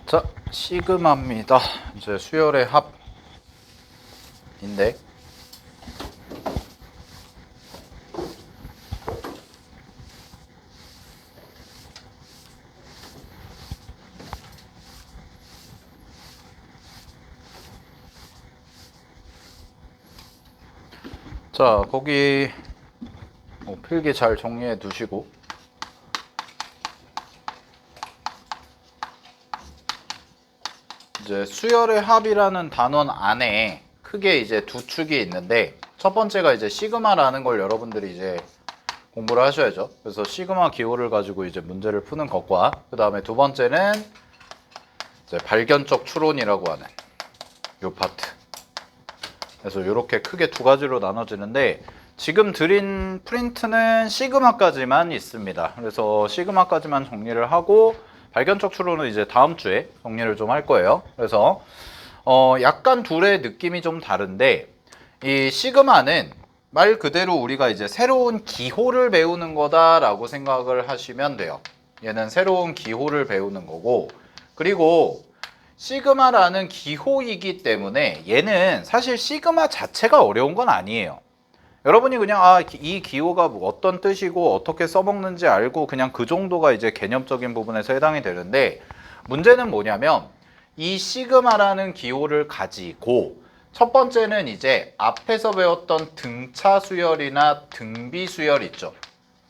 자, 시그마입니다. 이제 수열의 합인데, 자, 거기 필기 잘 정리해 두시고, 이제 수열의 합이라는 단원 안에 크게 이제 두 축이 있는데, 첫 번째가 이제 시그마라는 걸 여러분들이 이제 공부를 하셔야죠. 그래서 시그마 기호를 가지고 이제 문제를 푸는 것과, 그 다음에 두 번째는 이제 발견적 추론이라고 하는 요 파트. 그래서 이렇게 크게 두 가지로 나눠지는데, 지금 드린 프린트는 시그마까지만 있습니다. 그래서 시그마까지만 정리를 하고, 발견적 추론은 이제 다음 주에 정리를 좀 할 거예요. 그래서 약간 둘의 느낌이 좀 다른데, 이 시그마는 말 그대로 우리가 이제 새로운 기호를 배우는 거다라고 생각을 하시면 돼요. 얘는 새로운 기호를 배우는 거고, 그리고 시그마라는 기호이기 때문에 얘는 사실 시그마 자체가 어려운 건 아니에요. 여러분이 그냥 이 기호가 어떤 뜻이고 어떻게 써먹는지 알고 그냥 그 정도가 이제 개념적인 부분에서 해당이 되는데, 문제는 뭐냐면 이 시그마라는 기호를 가지고 첫 번째는 이제 앞에서 배웠던 등차 수열이나 등비 수열 있죠.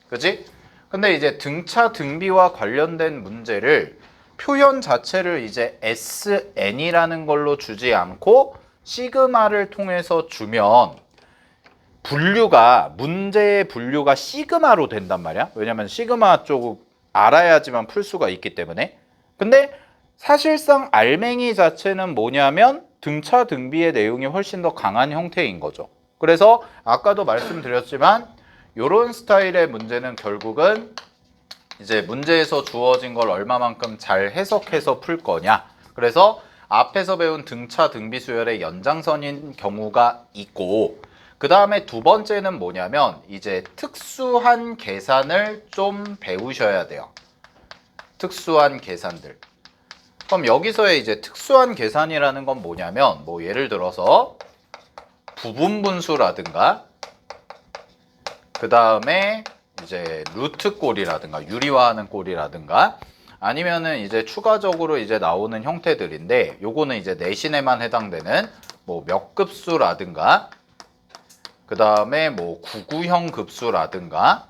그지? 근데 이제 등차 등비와 관련된 문제를 표현 자체를 이제 SN이라는 걸로 주지 않고 시그마를 통해서 주면 문제의 분류가 시그마로 된단 말이야. 왜냐면 시그마 쪽 알아야지만 풀 수가 있기 때문에. 근데 사실상 알맹이 자체는 뭐냐면 등차 등비의 내용이 훨씬 더 강한 형태인 거죠. 그래서 아까도 말씀드렸지만 이런 스타일의 문제는 결국은 이제 문제에서 주어진 걸 얼마만큼 잘 해석해서 풀 거냐. 그래서 앞에서 배운 등차 등비 수열의 연장선인 경우가 있고, 그 다음에 두 번째는 뭐냐면 이제 특수한 계산을 좀 배우셔야 돼요. 특수한 계산들. 그럼 여기서의 이제 특수한 계산이라는 건 뭐냐면, 뭐 예를 들어서 부분분수라든가, 그 다음에 이제 루트 꼴이라든가 유리화하는 꼴이라든가, 아니면은 이제 추가적으로 이제 나오는 형태들인데, 요거는 이제 내신에만 해당되는 뭐 몇 급수라든가, 그 다음에 뭐 구구형 급수라든가,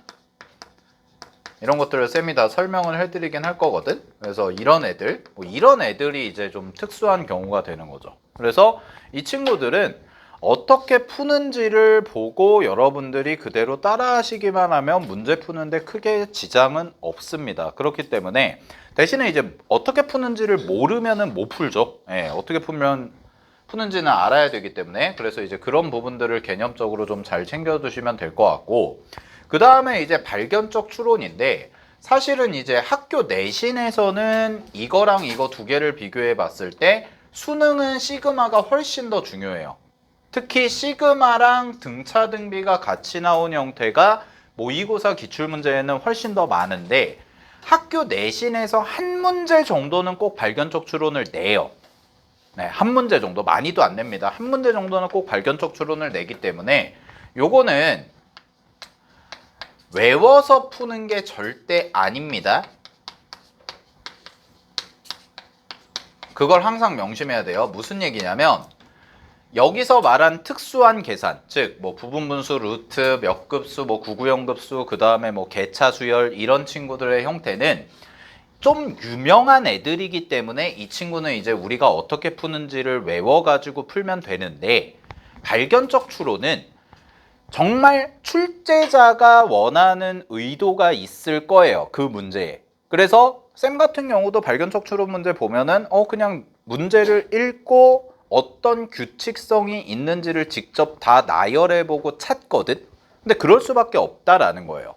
이런 것들을 쌤이 다 설명을 해드리긴 할 거거든. 그래서 이런 애들, 이런 애들이 이제 좀 특수한 경우가 되는 거죠. 그래서 이 친구들은 어떻게 푸는지를 보고 여러분들이 그대로 따라 하시기만 하면 문제 푸는데 크게 지장은 없습니다. 그렇기 때문에 대신에 이제 어떻게 푸는지를 모르면은 못 풀죠. 예, 어떻게 푸는지는 알아야 되기 때문에. 그래서 이제 그런 부분들을 개념적으로 좀 잘 챙겨두시면 될 것 같고, 그 다음에 이제 발견적 추론인데, 사실은 이제 학교 내신에서는 이거랑 이거 두 개를 비교해 봤을 때 수능은 시그마가 훨씬 더 중요해요. 특히 시그마랑 등차 등비가 같이 나온 형태가 모의고사 기출문제에는 훨씬 더 많은데, 학교 내신에서 한 문제 정도는 꼭 발견적 추론을 내요. 네, 한 문제 정도, 많이도 안 냅니다. 한 문제 정도는 꼭 발견적 추론을 내기 때문에 요거는 외워서 푸는 게 절대 아닙니다. 그걸 항상 명심해야 돼요. 무슨 얘기냐면 여기서 말한 특수한 계산, 즉 뭐 부분분수, 루트, 몇 급수, 뭐 구구형 급수, 그 다음에 뭐 개차 수열, 이런 친구들의 형태는 좀 유명한 애들이기 때문에 이 친구는 이제 우리가 어떻게 푸는지를 외워가지고 풀면 되는데, 발견적 추론은 정말 출제자가 원하는 의도가 있을 거예요. 그 문제에. 그래서 쌤 같은 경우도 발견적 추론 문제 보면은 그냥 문제를 읽고 어떤 규칙성이 있는지를 직접 다 나열해보고 찾거든. 근데 그럴 수밖에 없다라는 거예요.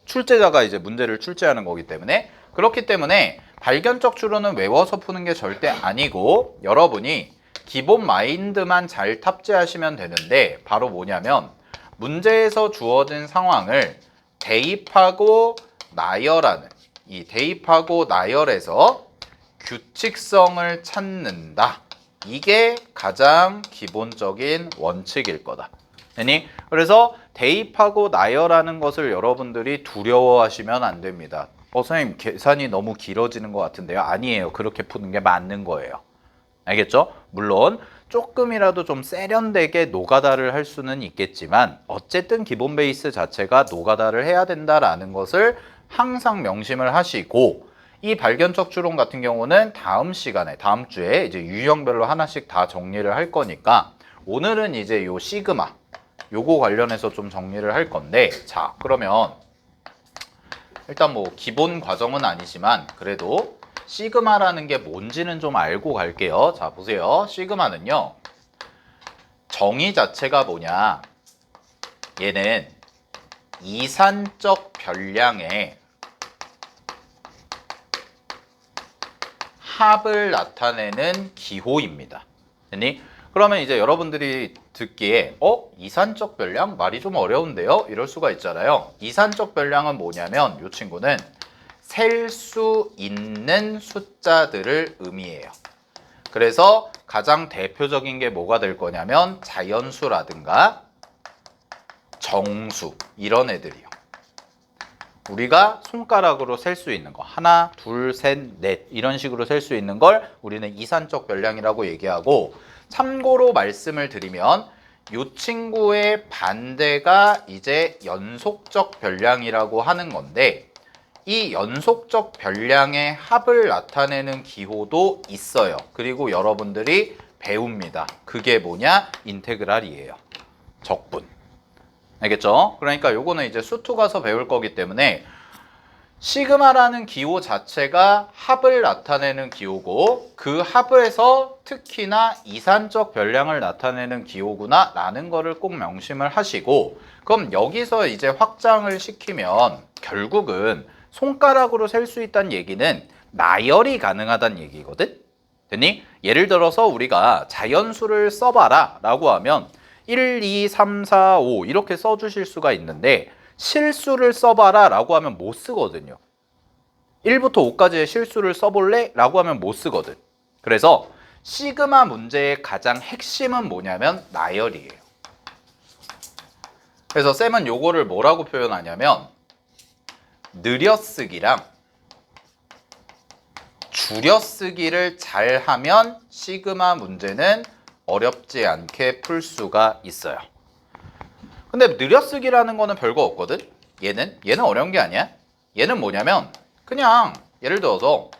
출제자가 이제 문제를 출제하는 거기 때문에. 그렇기 때문에 발견적 추론은 외워서 푸는 게 절대 아니고, 여러분이 기본 마인드만 잘 탑재하시면 되는데, 바로 뭐냐면 문제에서 주어진 상황을 대입하고 나열하는, 이 대입하고 나열에서 규칙성을 찾는다. 이게 가장 기본적인 원칙일 거다. 아니, 그래서 대입하고 나열하는 것을 여러분들이 두려워하시면 안 됩니다. 선생님 계산이 너무 길어지는 것 같은데요. 아니에요. 그렇게 푸는 게 맞는 거예요. 알겠죠? 물론 조금이라도 좀 세련되게 노가다를 할 수는 있겠지만 어쨌든 기본 베이스 자체가 노가다를 해야 된다라는 것을 항상 명심을 하시고, 이 발견적 추론 같은 경우는 다음 시간에, 다음 주에 이제 유형별로 하나씩 다 정리를 할 거니까 오늘은 이제 요 시그마 요거 관련해서 좀 정리를 할 건데, 자 그러면 일단 뭐 기본 과정은 아니지만 그래도 시그마라는 게 뭔지는 좀 알고 갈게요. 자 보세요. 시그마는요, 정의 자체가 뭐냐, 얘는 이산적 변량의 합을 나타내는 기호입니다. 됐니? 그러면 이제 여러분들이 듣기에 이산적 변량? 말이 좀 어려운데요? 이럴 수가 있잖아요. 이산적 변량은 뭐냐면 이 친구는 셀 수 있는 숫자들을 의미해요. 그래서 가장 대표적인 게 뭐가 될 거냐면 자연수라든가 정수, 이런 애들이요. 우리가 손가락으로 셀 수 있는 거, 하나, 둘, 셋, 넷 이런 식으로 셀 수 있는 걸 우리는 이산적 변량이라고 얘기하고, 참고로 말씀을 드리면 이 친구의 반대가 이제 연속적 변량이라고 하는 건데, 이 연속적 변량의 합을 나타내는 기호도 있어요. 그리고 여러분들이 배웁니다. 그게 뭐냐? 인테그랄이에요. 적분. 알겠죠? 그러니까 요거는 이제 수투 가서 배울 거기 때문에 시그마라는 기호 자체가 합을 나타내는 기호고, 그 합에서 특히나 이산적 변량을 나타내는 기호구나 라는 거를 꼭 명심을 하시고, 그럼 여기서 이제 확장을 시키면 결국은 손가락으로 셀 수 있다는 얘기는 나열이 가능하다는 얘기거든? 됐니? 예를 들어서 우리가 자연수를 써봐라 라고 하면 1, 2, 3, 4, 5 이렇게 써주실 수가 있는데, 실수를 써봐라 라고 하면 못 쓰거든요. 1부터 5까지의 실수를 써볼래? 라고 하면 못 쓰거든. 그래서 시그마 문제의 가장 핵심은 뭐냐면 나열이에요. 그래서 쌤은 요거를 뭐라고 표현하냐면 느려쓰기랑 줄여쓰기를 잘하면 시그마 문제는 어렵지 않게 풀 수가 있어요. 근데 느려쓰기라는 거는 별거 없거든? 얘는 어려운 게 아니야. 얘는 뭐냐면 그냥 예를 들어서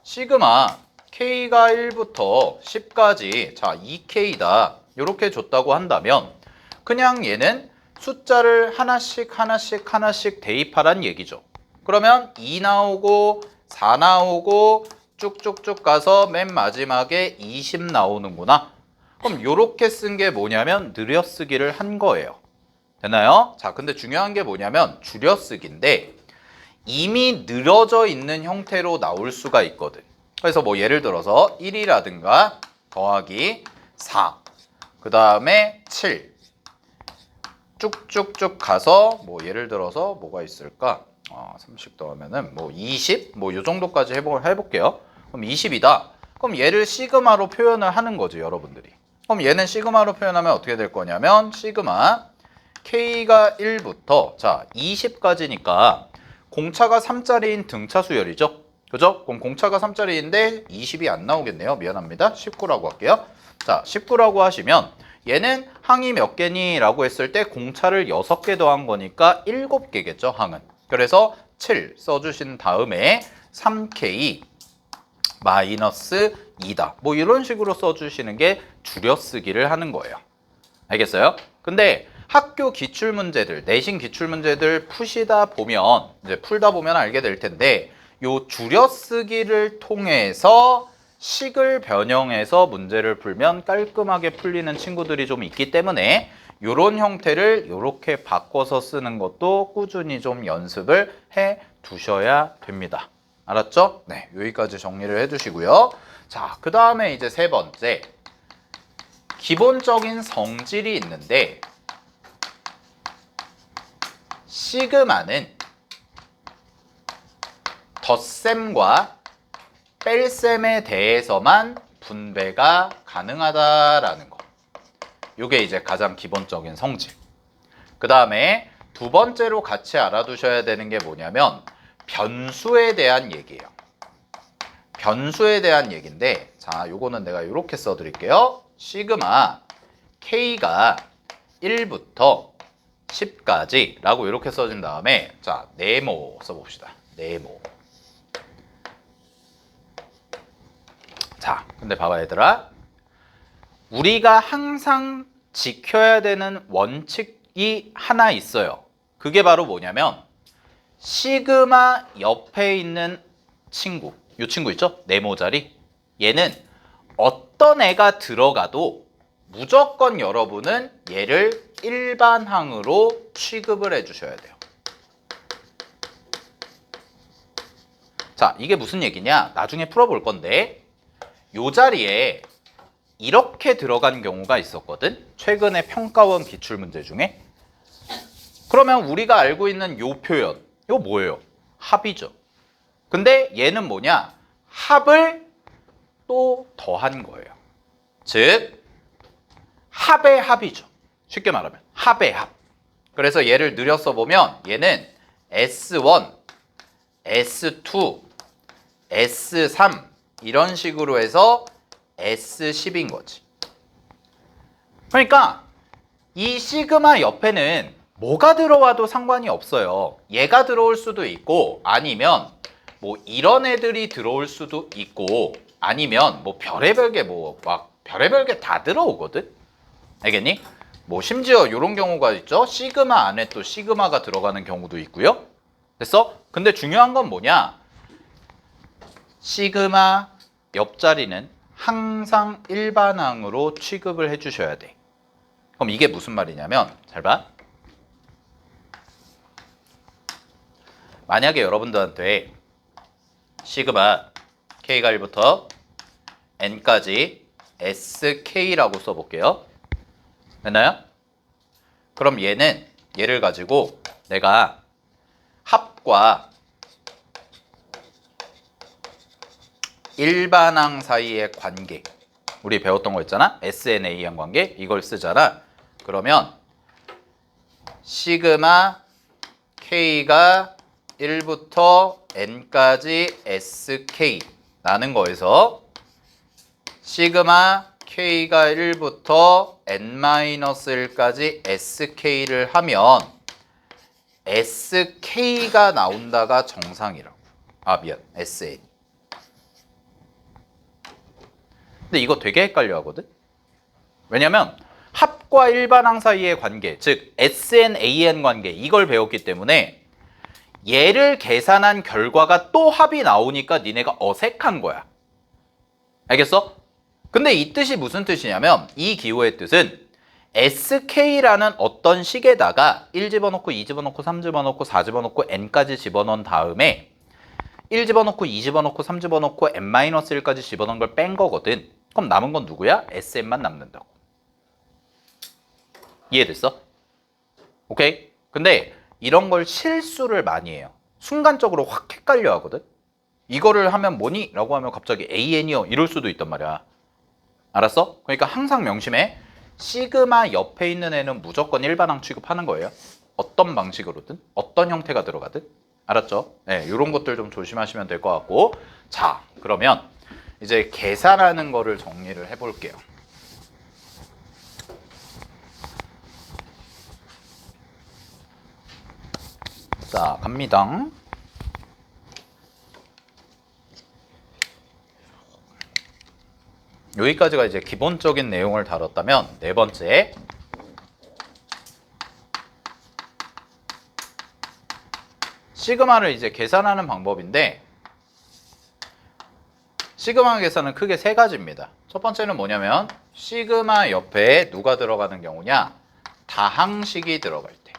시그마 K가 1부터 10까지 자 2K다 이렇게 줬다고 한다면 그냥 얘는 숫자를 하나씩 대입하라는 얘기죠. 그러면 2 나오고 4 나오고 쭉쭉쭉 가서 맨 마지막에 20 나오는구나. 그럼 요렇게 쓴 게 뭐냐면 느려쓰기를 한 거예요. 되나요? 자, 근데 중요한 게 뭐냐면 줄여쓰기인데 이미 늘어져 있는 형태로 나올 수가 있거든. 그래서 뭐 예를 들어서 1이라든가 더하기 4, 그 다음에 7 쭉쭉쭉 가서 뭐 예를 들어서 뭐가 있을까? 30 더하면은 뭐 20? 뭐 요 정도까지 해볼게요. 그럼 20이다. 그럼 얘를 시그마로 표현을 하는 거죠, 여러분들이. 그럼 얘는 시그마로 표현하면 어떻게 될 거냐면 시그마 K가 1부터 자 20까지니까 공차가 3짜리인 등차 수열이죠. 그죠? 그럼 공차가 3짜리인데 20이 안 나오겠네요. 미안합니다. 19라고 할게요. 자 19라고 하시면 얘는 항이 몇 개니? 라고 했을 때 공차를 6개 더한 거니까 7개겠죠, 항은. 그래서 7 써주신 다음에 3K 마이너스 2다. 뭐 이런 식으로 써주시는 게 줄여쓰기를 하는 거예요. 알겠어요? 근데 학교 기출문제들, 내신 기출문제들 푸시다 보면, 이제 풀다 보면 알게 될 텐데, 요 줄여쓰기를 통해서 식을 변형해서 문제를 풀면 깔끔하게 풀리는 친구들이 좀 있기 때문에 요런 형태를 요렇게 바꿔서 쓰는 것도 꾸준히 좀 연습을 해 두셔야 됩니다. 알았죠? 네, 여기까지 정리를 해 두시고요. 자, 그 다음에 이제 세 번째. 기본적인 성질이 있는데 시그마는 덧셈과 뺄셈에 대해서만 분배가 가능하다라는 거. 이게 이제 가장 기본적인 성질. 그 다음에 두 번째로 같이 알아두셔야 되는 게 뭐냐면 변수에 대한 얘기예요. 변수에 대한 얘기인데, 자, 요거는 내가 이렇게 써드릴게요. 시그마 K가 1부터 10까지 라고 이렇게 써준 다음에, 자, 네모 써봅시다. 네모. 자, 근데 봐봐 얘들아. 우리가 항상 지켜야 되는 원칙이 하나 있어요. 그게 바로 뭐냐면 시그마 옆에 있는 친구, 이 친구 있죠? 네모 자리. 얘는 어떤 애가 들어가도 무조건 여러분은 얘를 일반항으로 취급을 해주셔야 돼요. 자, 이게 무슨 얘기냐? 나중에 풀어볼 건데 이 자리에 이렇게 들어간 경우가 있었거든? 최근에 평가원 기출문제 중에. 그러면 우리가 알고 있는 요 표현, 이거 뭐예요? 합이죠. 근데 얘는 뭐냐? 합을 또 더한 거예요. 즉 합의 합이죠. 쉽게 말하면 합의 합. 그래서 얘를 늘려서 보면 얘는 S1, S2, S3 이런 식으로 해서 S10인 거지. 그러니까 이 시그마 옆에는 뭐가 들어와도 상관이 없어요. 얘가 들어올 수도 있고, 아니면 뭐 이런 애들이 들어올 수도 있고, 아니면 뭐 별의별 게 뭐 막 별의별 게 다 들어오거든. 알겠니? 뭐 심지어 이런 경우가 있죠. 시그마 안에 또 시그마가 들어가는 경우도 있고요. 됐어? 근데 중요한 건 뭐냐? 시그마 옆자리는 항상 일반항으로 취급을 해주셔야 돼. 그럼 이게 무슨 말이냐면, 잘 봐. 만약에 여러분들한테 시그마 K가 1부터 N까지 SK라고 써볼게요. 됐나요? 그럼 얘를 가지고 내가 합과 일반항 사이의 관계, 우리 배웠던 거 있잖아. SNA항 관계, 이걸 쓰잖아. 그러면 시그마 K가 1부터 N까지 SK라는 거에서 시그마 K가 1부터 N-1까지 SK를 하면 SK가 나온다가 정상이라고. 아, 미안. SN. 근데 이거 되게 헷갈려 하거든? 왜냐면 합과 일반항 사이의 관계, 즉 SNAN 관계, 이걸 배웠기 때문에 얘를 계산한 결과가 또 합이 나오니까 니네가 어색한 거야. 알겠어? 근데 이 뜻이 무슨 뜻이냐면, 이 기호의 뜻은 SK라는 어떤 식에다가 1 집어넣고 2 집어넣고 3 집어넣고 4 집어넣고 N까지 집어넣은 다음에 1 집어넣고 2 집어넣고 3 집어넣고 N-1까지 집어넣은 걸 뺀 거거든. 그럼 남은 건 누구야? SN만 남는다고. 이해됐어? 오케이? 근데 이런 걸 실수를 많이 해요. 순간적으로 확 헷갈려 하거든. 이거를 하면 뭐니? 라고 하면 갑자기 AN이요 이럴 수도 있단 말이야. 알았어? 그러니까 항상 명심해. 시그마 옆에 있는 애는 무조건 일반항 취급하는 거예요. 어떤 방식으로든 어떤 형태가 들어가든. 알았죠? 네, 이런 것들 좀 조심하시면 될 것 같고. 자, 그러면 이제 계산하는 거를 정리를 해볼게요. 자, 갑니다. 여기까지가 이제 기본적인 내용을 다뤘다면, 네 번째, 시그마를 이제 계산하는 방법인데, 시그마 계산은 크게 세 가지입니다. 첫 번째는 뭐냐면 시그마 옆에 누가 들어가는 경우냐? 다항식이 들어갈 때.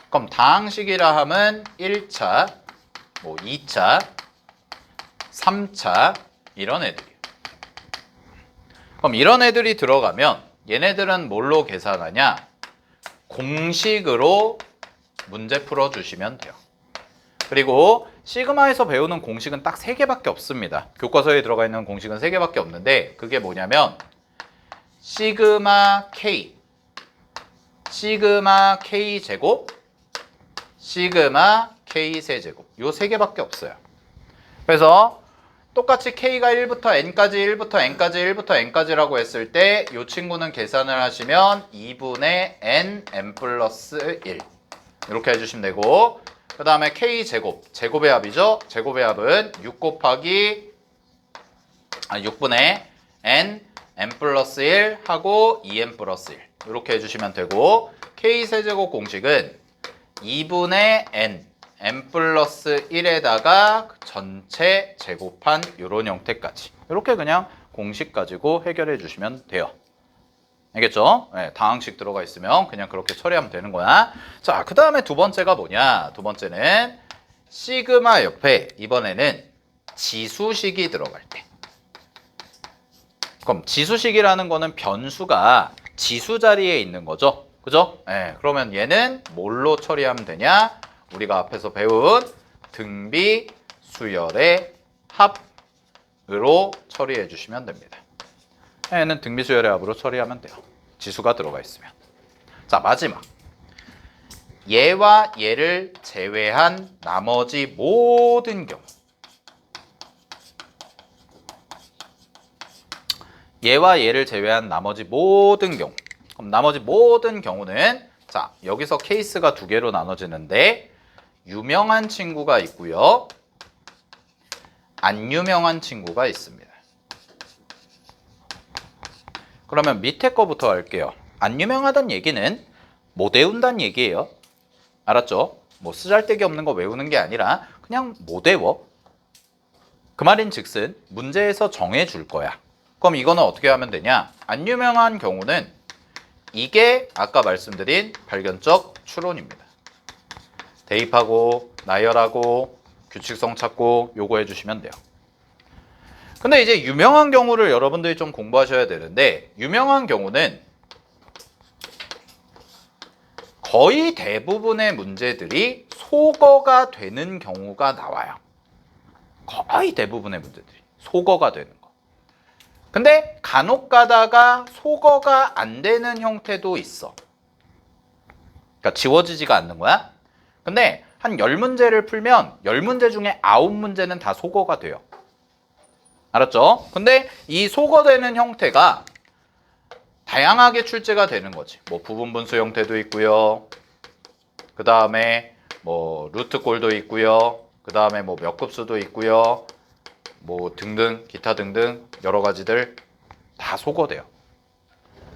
그럼 다항식이라 하면 1차, 뭐 2차, 3차 이런 애들이에요. 그럼 이런 애들이 들어가면 얘네들은 뭘로 계산하냐? 공식으로 문제 풀어주시면 돼요. 그리고 시그마에서 배우는 공식은 딱 3개밖에 없습니다. 교과서에 들어가 있는 공식은 3개밖에 없는데 그게 뭐냐면 시그마 K, 시그마 K 제곱, 시그마 K 세제곱. 요 3개밖에 없어요. 그래서 똑같이 K가 1부터 N까지 1부터 N까지 1부터 N까지라고 했을 때 이 친구는 계산을 하시면 2분의 N, N 플러스 1 이렇게 해주시면 되고 그 다음에 K제곱, 제곱의 합이죠. 제곱의 합은 6분의 N, N 플러스 1 하고 2N 플러스 1 이렇게 해주시면 되고 K세제곱 공식은 2분의 N, N 플러스 1에다가 전체 제곱한 이런 형태까지 이렇게 그냥 공식 가지고 해결해 주시면 돼요. 알겠죠? 네, 다항식 들어가 있으면 그냥 그렇게 처리하면 되는 거야. 자, 그 다음에 두 번째가 뭐냐? 두 번째는 시그마 옆에 이번에는 지수식이 들어갈 때. 그럼 지수식이라는 거는 변수가 지수 자리에 있는 거죠. 그죠? 네, 그러면 얘는 뭘로 처리하면 되냐? 우리가 앞에서 배운 등비 수열의 합으로 처리해 주시면 됩니다. 얘는 등비 수열의 합으로 처리하면 돼요. 지수가 들어가 있으면. 자, 마지막. 얘와 얘를 제외한 나머지 모든 경우. 얘와 얘를 제외한 나머지 모든 경우. 그럼 나머지 모든 경우는 자, 여기서 케이스가 2개로 나눠지는데 유명한 친구가 있고요. 안 유명한 친구가 있습니다. 그러면 밑에 거부터 할게요. 안 유명하다는 얘기는 못 외운다는 얘기예요. 알았죠? 뭐 쓰잘데기 없는 거 외우는 게 아니라 그냥 못 외워. 그 말인 즉슨 문제에서 정해줄 거야. 그럼 이거는 어떻게 하면 되냐? 안 유명한 경우는 이게 아까 말씀드린 발견적 추론입니다. 대입하고 나열하고 규칙성 찾고 요거 해주시면 돼요. 근데 이제 유명한 경우를 여러분들이 좀 공부하셔야 되는데 유명한 경우는 거의 대부분의 문제들이 소거가 되는 경우가 나와요. 거의 대부분의 문제들이 소거가 되는 거. 근데 간혹 가다가 소거가 안 되는 형태도 있어. 그러니까 지워지지가 않는 거야. 근데 한 10문제를 풀면 10문제 중에 9문제는 다 소거가 돼요. 알았죠? 근데 이 소거되는 형태가 다양하게 출제가 되는 거지. 뭐 부분분수 형태도 있고요. 그 다음에 뭐 루트꼴도 있고요. 그 다음에 뭐 몇 급수도 있고요. 뭐 등등 기타 등등 여러 가지들 다 소거돼요.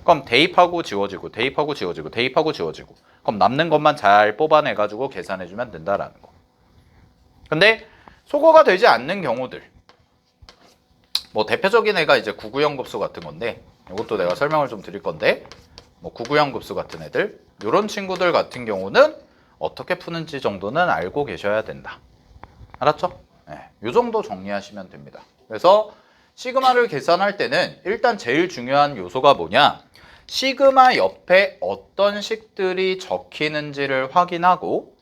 그럼 대입하고 지워지고 대입하고 지워지고 대입하고 지워지고 그럼 남는 것만 잘 뽑아내가지고 계산해주면 된다라는 거. 근데 소거가 되지 않는 경우들 뭐 대표적인 애가 이제 990 급수 같은 건데 이것도 내가 설명을 좀 드릴 건데 뭐 990 급수 같은 애들 이런 친구들 같은 경우는 어떻게 푸는지 정도는 알고 계셔야 된다. 알았죠? 네, 이 정도 정리하시면 됩니다. 그래서 시그마를 계산할 때는 일단 제일 중요한 요소가 뭐냐? 시그마 옆에 어떤 식들이 적히는지를 확인하고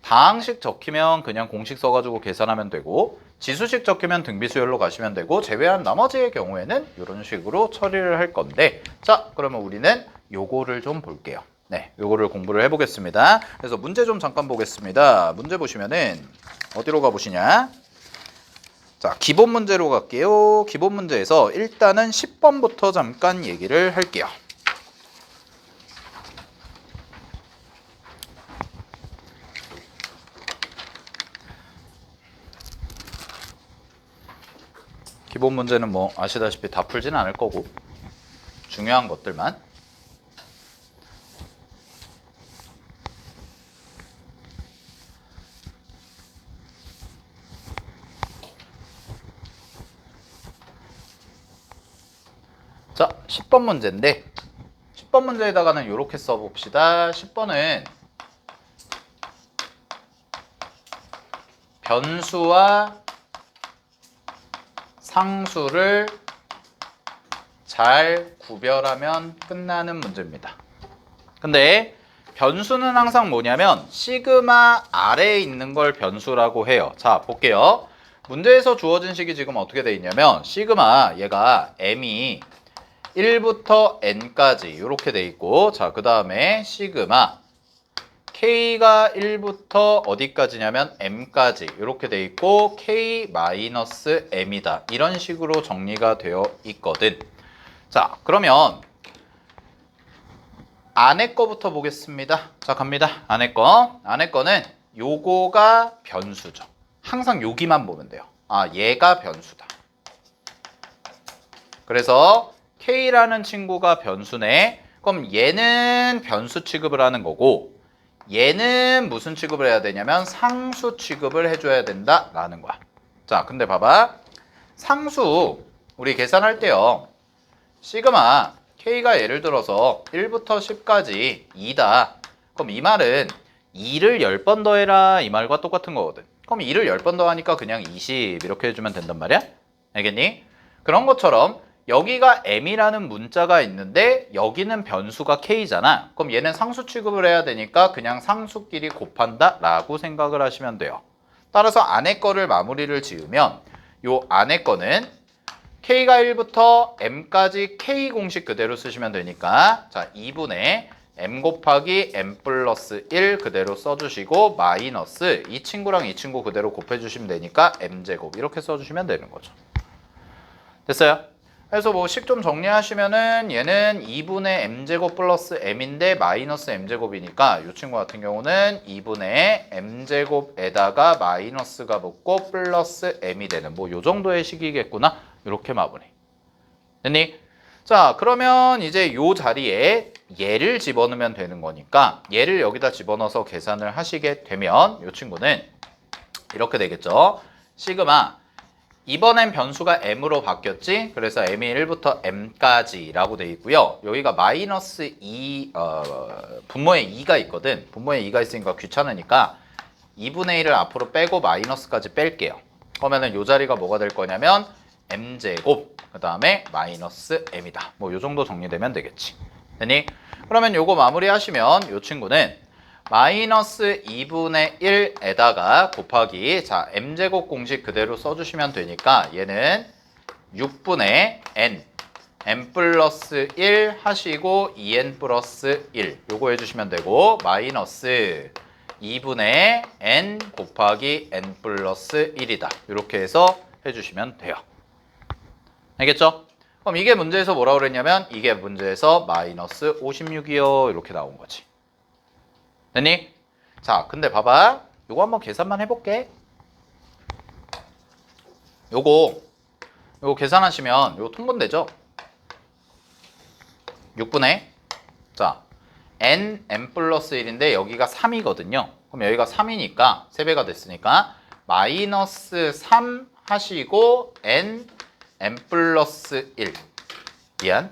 다항식 적히면 그냥 공식 써가지고 계산하면 되고 지수식 적히면 등비수열로 가시면 되고 제외한 나머지의 경우에는 이런 식으로 처리를 할 건데 자 그러면 우리는 요거를 좀 볼게요. 네, 요거를 공부를 해보겠습니다. 그래서 문제 좀 잠깐 보겠습니다. 문제 보시면은 어디로 가보시냐? 자, 기본 문제로 갈게요. 기본 문제에서 일단은 10번부터 잠깐 얘기를 할게요. 기본 문제는 뭐 아시다시피 다 풀지는 않을 거고 중요한 것들만. 자, 10번 문제인데 10번 문제에다가는 이렇게 써봅시다. 10번은 변수와 상수를 잘 구별하면 끝나는 문제입니다. 근데 변수는 항상 뭐냐면 시그마 아래에 있는 걸 변수라고 해요. 자, 볼게요. 문제에서 주어진 식이 지금 어떻게 돼 있냐면 시그마 얘가 m이 1부터 n까지 이렇게 돼 있고, 자, 그 다음에 시그마 k가 1부터 어디까지냐면 m까지 이렇게 돼 있고 k-m이다. 이런 식으로 정리가 되어 있거든. 자, 그러면 안에 거부터 보겠습니다. 자, 갑니다. 안에 거. 안에 거는 요거가 변수죠. 항상 여기만 보면 돼요. 아, 얘가 변수다. 그래서 K라는 친구가 변수네. 그럼 얘는 변수 취급을 하는 거고, 얘는 무슨 취급을 해야 되냐면 상수 취급을 해줘야 된다라는 거야. 자, 근데 봐봐. 상수 우리 계산할 때요. 시그마 K가 예를 들어서 1부터 10까지 2다. 그럼 이 말은 2를 10번 더해라 이 말과 똑같은 거거든. 그럼 2를 10번 더하니까 그냥 20 이렇게 해주면 된단 말이야. 알겠니? 그런 것처럼 여기가 m이라는 문자가 있는데 여기는 변수가 k잖아. 그럼 얘는 상수 취급을 해야 되니까 그냥 상수끼리 곱한다 라고 생각을 하시면 돼요. 따라서 안에 거를 마무리를 지으면 요 안에 거는 k가 1부터 m까지 k 공식 그대로 쓰시면 되니까, 자, 2분의 m 곱하기 m 플러스 1 그대로 써주시고 마이너스 이 친구랑 이 친구 그대로 곱해주시면 되니까 m제곱 이렇게 써주시면 되는 거죠. 됐어요? 그래서 뭐 식 좀 정리하시면은 얘는 2분의 m제곱 플러스 m인데 마이너스 m제곱이니까 이 친구 같은 경우는 2분의 m제곱에다가 마이너스가 붙고 플러스 m이 되는 뭐 요 정도의 식이겠구나. 이렇게 마무리. 됐니? 자, 그러면 이제 요 자리에 얘를 집어넣으면 되는 거니까 얘를 여기다 집어넣어서 계산을 하시게 되면 요 친구는 이렇게 되겠죠. 시그마 이번엔 변수가 m으로 바뀌었지? 그래서 m이 1부터 m까지 라고 돼 있고요. 여기가 마이너스 2, 분모에 2가 있거든. 분모에 2가 있으니까 귀찮으니까 2분의 1을 앞으로 빼고 마이너스까지 뺄게요. 그러면은 요 자리가 뭐가 될 거냐면 m제곱 그 다음에 마이너스 m이다. 뭐 요 정도 정리되면 되겠지. 됐니? 그러면 요거 마무리 하시면 요 친구는 마이너스 2분의 1에다가 곱하기, 자, m제곱 공식 그대로 써주시면 되니까 얘는 6분의 n 플러스 1 하시고 2n 플러스 1 요거 해주시면 되고 마이너스 2분의 n 곱하기 n 플러스 1이다. 이렇게 해서 해주시면 돼요. 알겠죠? 그럼 이게 문제에서 뭐라고 그랬냐면 이게 문제에서 마이너스 56이요. 이렇게 나온 거지. 됐니? 자, 근데 봐봐. 요거 한번 계산만 해볼게. 요거 계산하시면 요거 통분되죠? 6분의 자 n 플러스 1인데 여기가 3이거든요. 그럼 여기가 3이니까 3배가 됐으니까 마이너스 3 하시고 n 플러스 1 미안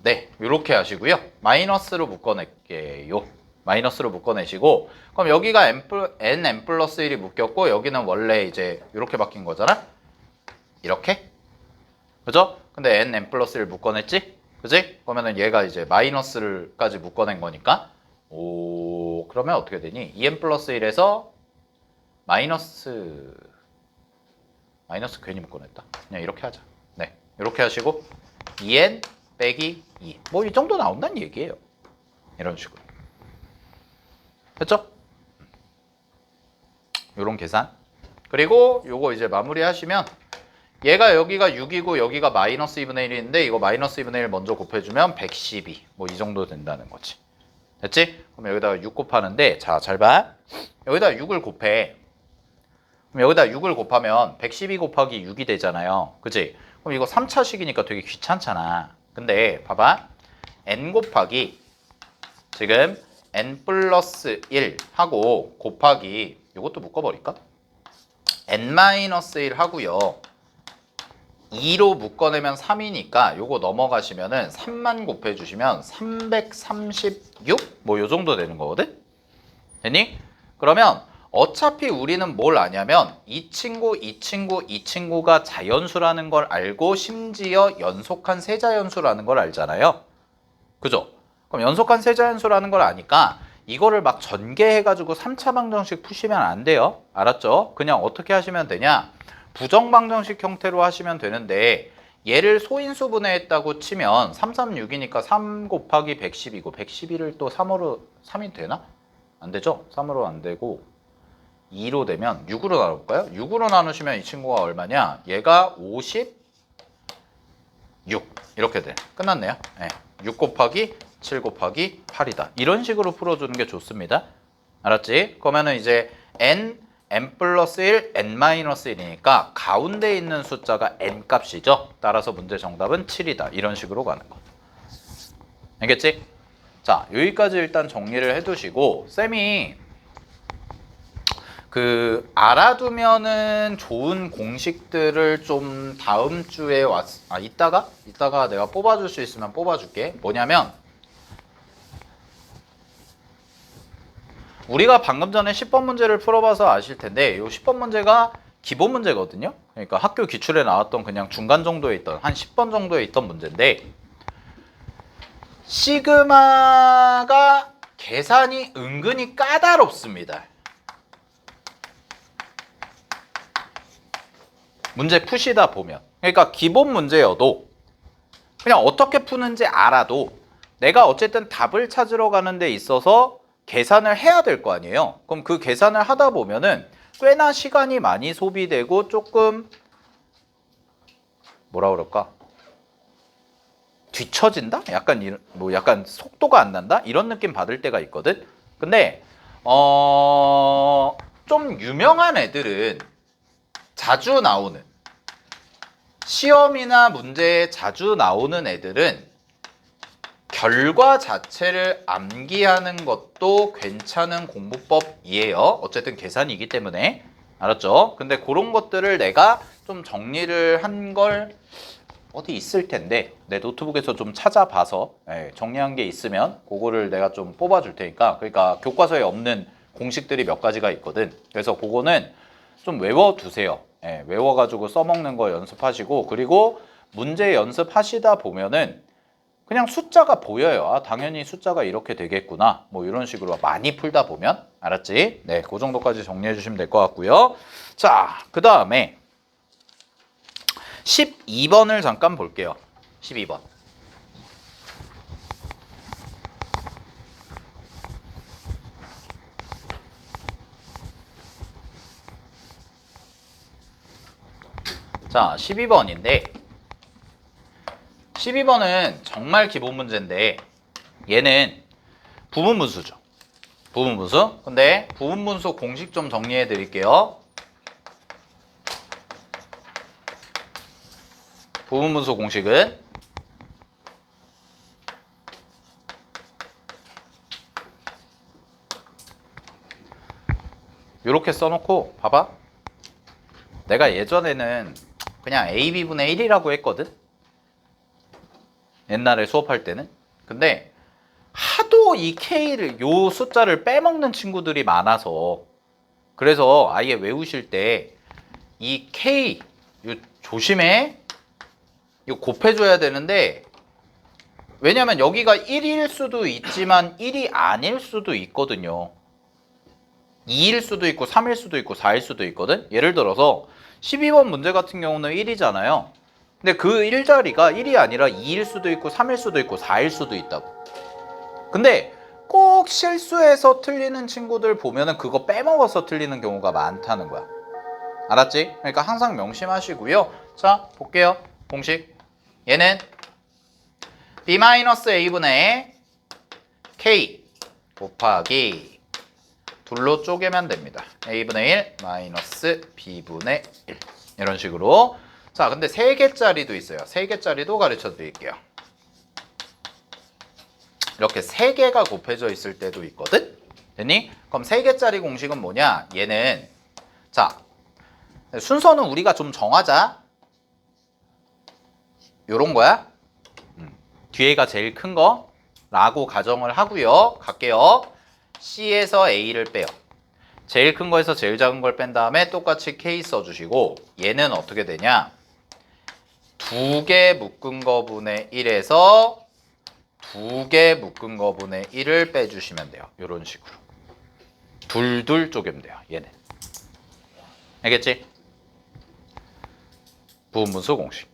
네, 이렇게 하시고요. 마이너스로 묶어낼게요. 마이너스로 묶어내시고, 그럼 여기가 n 플러스 1이 묶였고, 여기는 원래 이제 이렇게 바뀐 거잖아? 이렇게? 그죠? 근데 n 플러스 1 묶어냈지? 그지? 그러면은 얘가 이제 마이너스를까지 묶어낸 거니까, 오, 그러면 어떻게 되니? 2n 플러스 1에서 마이너스 괜히 묶어냈다. 그냥 이렇게 하자. 네, 이렇게 하시고, 2n 빼기 2. 뭐 이 정도 나온다는 얘기예요. 이런 식으로. 됐죠? 요런 계산. 그리고 요거 이제 마무리 하시면 얘가 여기가 6이고 여기가 마이너스 2분의 1인데 이거 마이너스 2분의 1 먼저 곱해주면 112. 뭐 이 정도 된다는 거지. 됐지? 그럼 여기다가 6 곱하는데 자, 잘 봐. 여기다 6을 곱해. 그럼 여기다 6을 곱하면 112 곱하기 6이 되잖아요. 그치? 그럼 이거 3차식이니까 되게 귀찮잖아. 근데 봐봐. n 곱하기 지금 n 플러스 1 하고 곱하기 이것도 묶어버릴까? n 마이너스 1 하고요. 2로 묶어내면 3이니까 요거 넘어가시면은 3만 곱해주시면 336? 뭐 요 정도 되는 거거든? 됐니? 그러면 어차피 우리는 뭘 아냐면 이 친구가 자연수라는 걸 알고 심지어 연속한 세자연수라는 걸 알잖아요. 그죠? 그럼 연속한 세자연수라는 걸 아니까 이거를 막 전개해가지고 3차 방정식 푸시면 안 돼요. 알았죠? 그냥 어떻게 하시면 되냐? 부정방정식 형태로 하시면 되는데 얘를 소인수분해 했다고 치면 336이니까 3 곱하기 110이고 112를 또 3으로 3이 되나? 안 되죠? 3으로 안 되고 2로 되면 6으로 나눠볼까요? 6으로 나누시면 이 친구가 얼마냐? 얘가 56 이렇게 돼. 끝났네요. 네. 6 곱하기 7 곱하기 8이다. 이런 식으로 풀어주는 게 좋습니다. 알았지? 그러면은 이제 n 플러스 1, n 마이너스 1이니까 가운데 있는 숫자가 n 값이죠. 따라서 문제 정답은 7이다. 이런 식으로 가는 거. 알겠지? 자, 여기까지 일단 정리를 해두시고 쌤이 알아두면은 좋은 공식들을 좀 다음 주에 이따가 내가 뽑아줄 수 있으면 뽑아줄게. 뭐냐면 우리가 방금 전에 10번 문제를 풀어봐서 아실 텐데 이 10번 문제가 기본 문제거든요. 그러니까 학교 기출에 나왔던 그냥 중간 정도에 있던 한 10번 정도에 있던 문제인데 시그마가 계산이 은근히 까다롭습니다. 문제 푸시다 보면. 그러니까 기본 문제여도 그냥 어떻게 푸는지 알아도 내가 어쨌든 답을 찾으러 가는 데 있어서 계산을 해야 될 거 아니에요. 그럼 그 계산을 하다 보면은 꽤나 시간이 많이 소비되고 조금 뭐라 그럴까? 뒤처진다? 약간 속도가 안 난다? 이런 느낌 받을 때가 있거든. 근데 좀 유명한 애들은 자주 나오는 시험이나 문제에 자주 나오는 애들은 결과 자체를 암기하는 것도 괜찮은 공부법이에요. 어쨌든 계산이기 때문에. 알았죠? 근데 그런 것들을 내가 좀 정리를 한 걸 어디 있을 텐데 내 노트북에서 좀 찾아봐서 정리한 게 있으면 그거를 내가 좀 뽑아줄 테니까. 그러니까 교과서에 없는 공식들이 몇 가지가 있거든. 그래서 그거는 좀 외워두세요. 외워가지고 써먹는 거 연습하시고, 그리고 문제 연습하시다 보면은 그냥 숫자가 보여요. 아, 당연히 숫자가 이렇게 되겠구나. 뭐 이런 식으로 많이 풀다 보면. 알았지? 네, 그 정도까지 정리해 주시면 될 것 같고요. 자, 그 다음에 12번을 잠깐 볼게요. 12번. 자, 12번인데 12번은 정말 기본 문제인데 얘는 부분분수죠. 부분분수. 근데 부분분수 공식 좀 정리해 드릴게요. 부분분수 공식은 이렇게 써놓고 봐봐. 내가 예전에는 그냥 AB분의 1이라고 했거든. 옛날에 수업할 때는. 근데 하도 이 K를 요 숫자를 빼먹는 친구들이 많아서 그래서 아예 외우실 때 이 K 요 조심해. 이거 곱해줘야 되는데 왜냐면 여기가 1일 수도 있지만 1이 아닐 수도 있거든요. 2일 수도 있고 3일 수도 있고 4일 수도 있거든. 예를 들어서 12번 문제 같은 경우는 1이잖아요. 근데 그 1자리가 1이 아니라 2일 수도 있고 3일 수도 있고 4일 수도 있다고. 근데 꼭 실수해서 틀리는 친구들 보면은 그거 빼먹어서 틀리는 경우가 많다는 거야. 알았지? 그러니까 항상 명심하시고요. 자, 볼게요. 공식. 얘는 b-a분의 k 곱하기 둘로 쪼개면 됩니다. a분의 1 마이너스 b분의 1 이런 식으로. 자, 근데 3개짜리도 있어요. 3개짜리도 가르쳐 드릴게요. 이렇게 3개가 곱해져 있을 때도 있거든? 됐니? 그럼 3개짜리 공식은 뭐냐? 얘는 자, 순서는 우리가 좀 정하자. 요런 거야. 뒤에가 제일 큰 거 라고 가정을 하고요. 갈게요. C에서 A를 빼요. 제일 큰 거에서 제일 작은 걸 뺀 다음에 똑같이 K 써주시고 얘는 어떻게 되냐? 2개 묶은 거 분의 1에서 두 개 묶은 거분의 1을 빼주시면 돼요. 이런 식으로. 둘둘 쪼개면 돼요. 얘는. 알겠지? 부분분수 공식.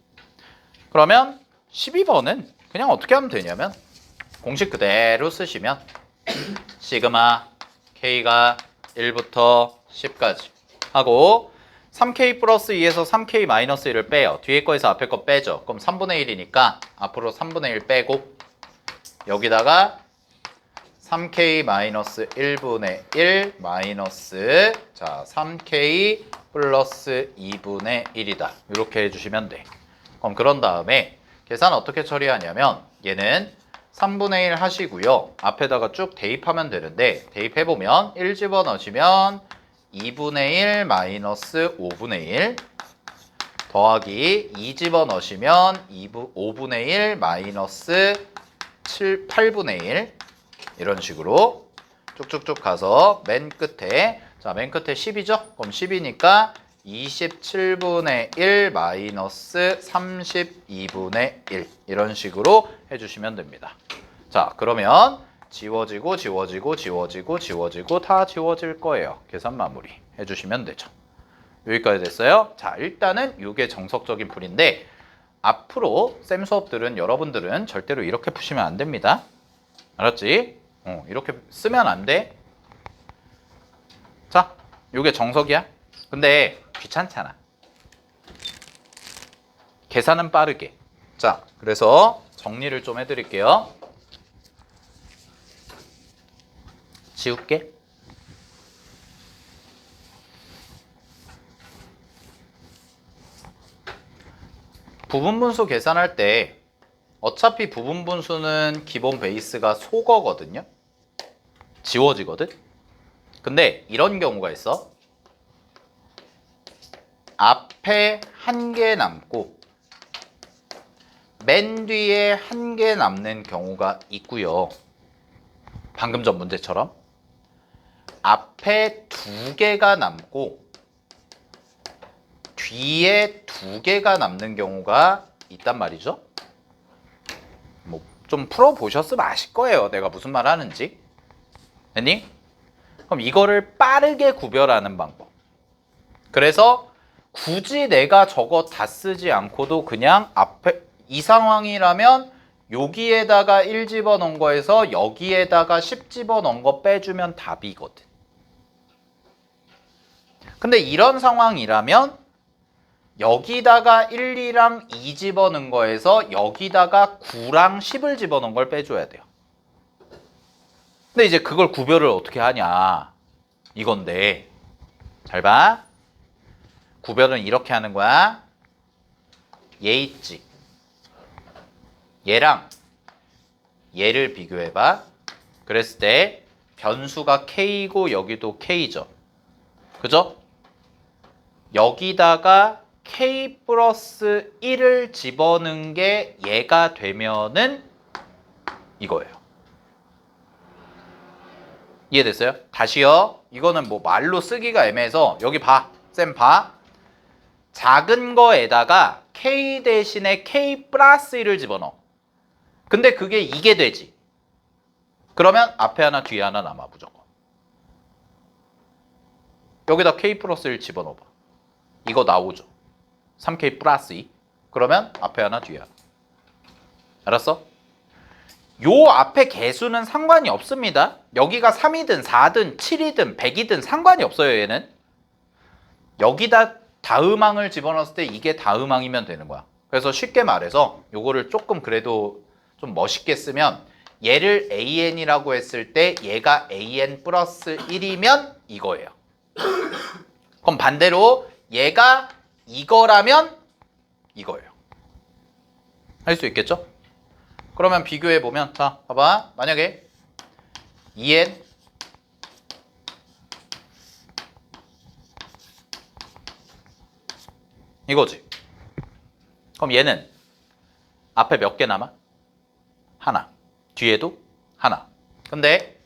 그러면 12번은 그냥 어떻게 하면 되냐면 공식 그대로 쓰시면 시그마 K가 1부터 10까지 하고 3K 플러스 2에서 3K 마이너스 1을 빼요. 뒤에 거에서 앞에 거 빼죠. 그럼 3분의 1이니까 앞으로 3분의 1 빼고 여기다가 3K 마이너스 1분의 1 마이너스 자 3K 플러스 2분의 1이다. 이렇게 해주시면 돼. 그럼 그런 다음에 계산 어떻게 처리하냐면 얘는 3분의 1 하시고요. 앞에다가 쭉 대입하면 되는데 대입해보면 1 집어넣으시면 2분의 1 마이너스 5분의 1 더하기 2 집어넣으시면 5분의 1 마이너스 8분의 1 이런 식으로 쭉쭉쭉 가서 맨 끝에 자, 맨 끝에 10이죠? 그럼 10이니까 27분의 1 마이너스 32분의 1 이런 식으로 해주시면 됩니다. 자, 그러면 지워지고 지워지고 지워지고 지워지고 다 지워질 거예요. 계산 마무리 해주시면 되죠. 여기까지 됐어요? 자, 일단은 이게 정석적인 풀인데 앞으로 쌤 수업들은 여러분들은 절대로 이렇게 푸시면 안 됩니다. 알았지? 이렇게 쓰면 안 돼. 자, 이게 정석이야. 근데 귀찮잖아. 계산은 빠르게. 자, 그래서 정리를 좀 해드릴게요. 지울게. 부분분수 계산할 때 어차피 부분분수는 기본 베이스가 속어거든요. 지워지거든. 근데 이런 경우가 있어. 앞에 한 개 남고 맨 뒤에 한 개 남는 경우가 있고요. 방금 전 문제처럼 앞에 두 개가 남고 뒤에 두 개가 남는 경우가 있단 말이죠. 뭐 좀 풀어보셨으면 아실 거예요. 내가 무슨 말 하는지. 됐니? 그럼 이거를 빠르게 구별하는 방법. 그래서 굳이 내가 저거 다 쓰지 않고도 그냥 앞에 이 상황이라면 여기에다가 1 집어넣은 거에서 여기에다가 10 집어넣은 거 빼주면 답이거든. 근데 이런 상황이라면 여기다가 1, 2랑 2 집어넣은 거에서 여기다가 9랑 10을 집어넣은 걸 빼줘야 돼요. 근데 이제 그걸 구별을 어떻게 하냐 이건데 잘 봐. 구별은 이렇게 하는 거야. 얘 있지. 얘랑 얘를 비교해봐. 그랬을 때 변수가 K고 여기도 K죠. 그죠? 여기다가 K 플러스 1을 집어넣은 게 얘가 되면은 이거예요. 이해됐어요? 다시요. 이거는 뭐 말로 쓰기가 애매해서 여기 봐. 쌤 봐. 작은 거에다가 K 대신에 K 플러스 1을 집어넣어. 근데 그게 이게 되지. 그러면 앞에 하나 뒤에 하나 남아 무조건. 여기다 K 플러스 1 집어넣어봐. 이거 나오죠. 3K 플러스 2. 그러면 앞에 하나 뒤에 하나. 알았어? 요 앞에 개수는 상관이 없습니다. 여기가 3이든 4든 7이든 100이든 상관이 없어요. 얘는. 여기다 다음항을 집어넣었을 때 이게 다음항이면 되는 거야. 그래서 쉽게 말해서 요거를 조금 그래도 좀 멋있게 쓰면 얘를 AN이라고 했을 때 얘가 AN 플러스 1이면 이거예요. 그럼 반대로 얘가 이거라면 이거예요. 할 수 있겠죠? 그러면 비교해보면 자 봐봐. 만약에 2n 이거지. 그럼 얘는 앞에 몇 개 남아? 하나. 뒤에도 하나. 근데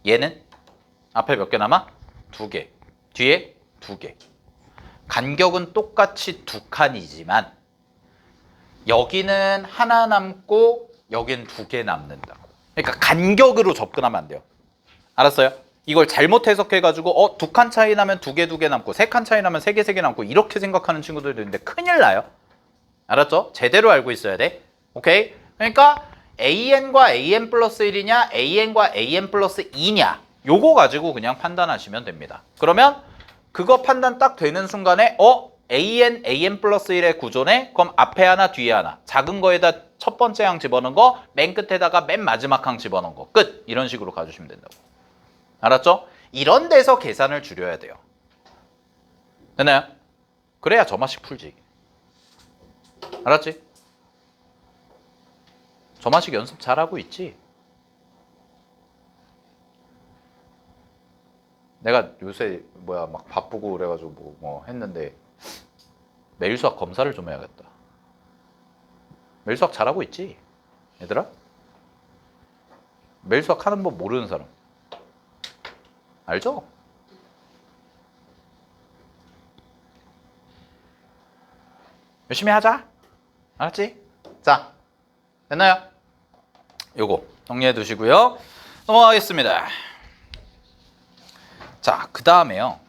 얘는 앞에 몇 개 남아? 두 개. 뒤에 두 개. 간격은 똑같이 두 칸이지만 여기는 하나 남고 여긴 두 개 남는다고. 그러니까 간격으로 접근하면 안 돼요. 알았어요? 이걸 잘못 해석해가지고 두 칸 차이 나면 두 개 남고 세 칸 차이 나면 세 개 남고 이렇게 생각하는 친구들도 있는데 큰일 나요. 알았죠? 제대로 알고 있어야 돼. 오케이? 그러니까 AN과 AN 플러스 1이냐 AN과 AN 플러스 2냐 요거 가지고 그냥 판단하시면 됩니다. 그러면 그거 판단 딱 되는 순간에 AN 플러스 1의 구조네? 그럼 앞에 하나 뒤에 하나 작은 거에다 첫 번째 항 집어넣은 거 맨 끝에다가 맨 마지막 항 집어넣은 거 끝! 이런 식으로 가주시면 된다고. 알았죠? 이런 데서 계산을 줄여야 돼요. 됐나요? 그래야 저 맛이 풀지. 알았지? 저 맛이 연습 잘하고 있지? 내가 요새 막 바쁘고 그래가지고 뭐 했는데 매일 수학 검사를 좀 해야겠다. 매일 수학 잘하고 있지? 얘들아? 매일 수학 하는 법 모르는 사람 알죠? 열심히 하자. 알았지? 자, 됐나요? 요거 정리해 두시고요. 넘어가겠습니다. 자, 그 다음에요.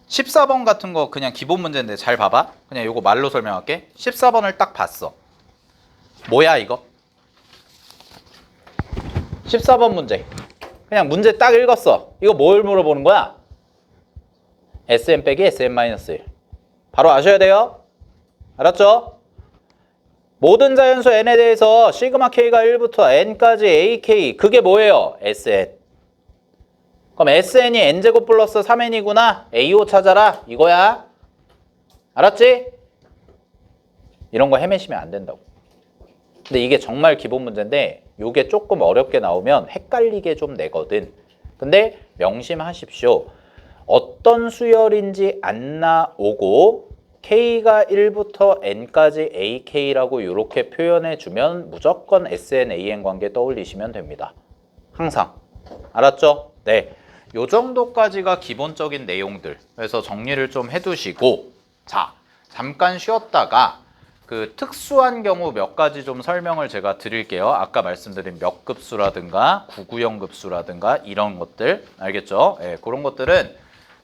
(14번) 같은 거 그냥 기본 문제인데 잘 봐봐. 그냥 요거 말로 설명할게. 14번을 딱 봤어. 뭐야 이거? 14번 문제. 그냥 문제 딱 읽었어. 이거 뭘 물어보는 거야? Sn 빼기 Sn-1. 바로 아셔야 돼요. 알았죠? 모든 자연수 n에 대해서 시그마 k가 1부터 n까지 ak 그게 뭐예요? Sn. 그럼 Sn이 n제곱 플러스 3n이구나. AO 찾아라. 이거야. 알았지? 이런 거 헤매시면 안 된다고. 근데 이게 정말 기본 문제인데 요게 조금 어렵게 나오면 헷갈리게 좀 내거든. 근데 명심하십시오. 어떤 수열인지 안 나오고 K가 1부터 N까지 AK라고 이렇게 표현해주면 무조건 SN-AN 관계 떠올리시면 됩니다. 항상. 알았죠? 네. 요 정도까지가 기본적인 내용들. 그래서 정리를 좀 해두시고 자, 잠깐 쉬었다가 그 특수한 경우 몇 가지 좀 설명을 제가 드릴게요. 아까 말씀드린 몇 급수라든가 구구형 급수라든가 이런 것들. 알겠죠? 네, 그런 것들은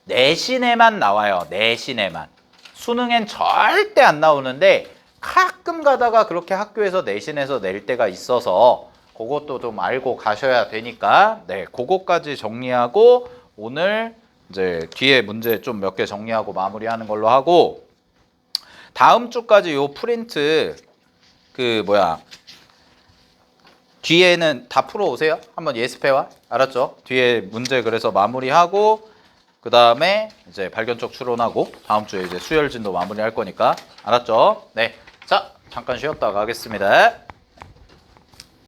내신에만 나와요. 내신에만. 수능엔 절대 안 나오는데 가끔 가다가 그렇게 학교에서 내신에서 낼 때가 있어서 그것도 좀 알고 가셔야 되니까 네, 그거까지 정리하고 오늘 이제 뒤에 문제 좀 몇 개 정리하고 마무리하는 걸로 하고 다음 주까지 요 프린트 뒤에는 다 풀어 오세요. 한번 예습해와. 알았죠? 뒤에 문제 그래서 마무리하고 그 다음에 이제 발견적 추론하고 다음 주에 이제 수열진도 마무리할 거니까 알았죠? 네. 자, 잠깐 쉬었다 가겠습니다.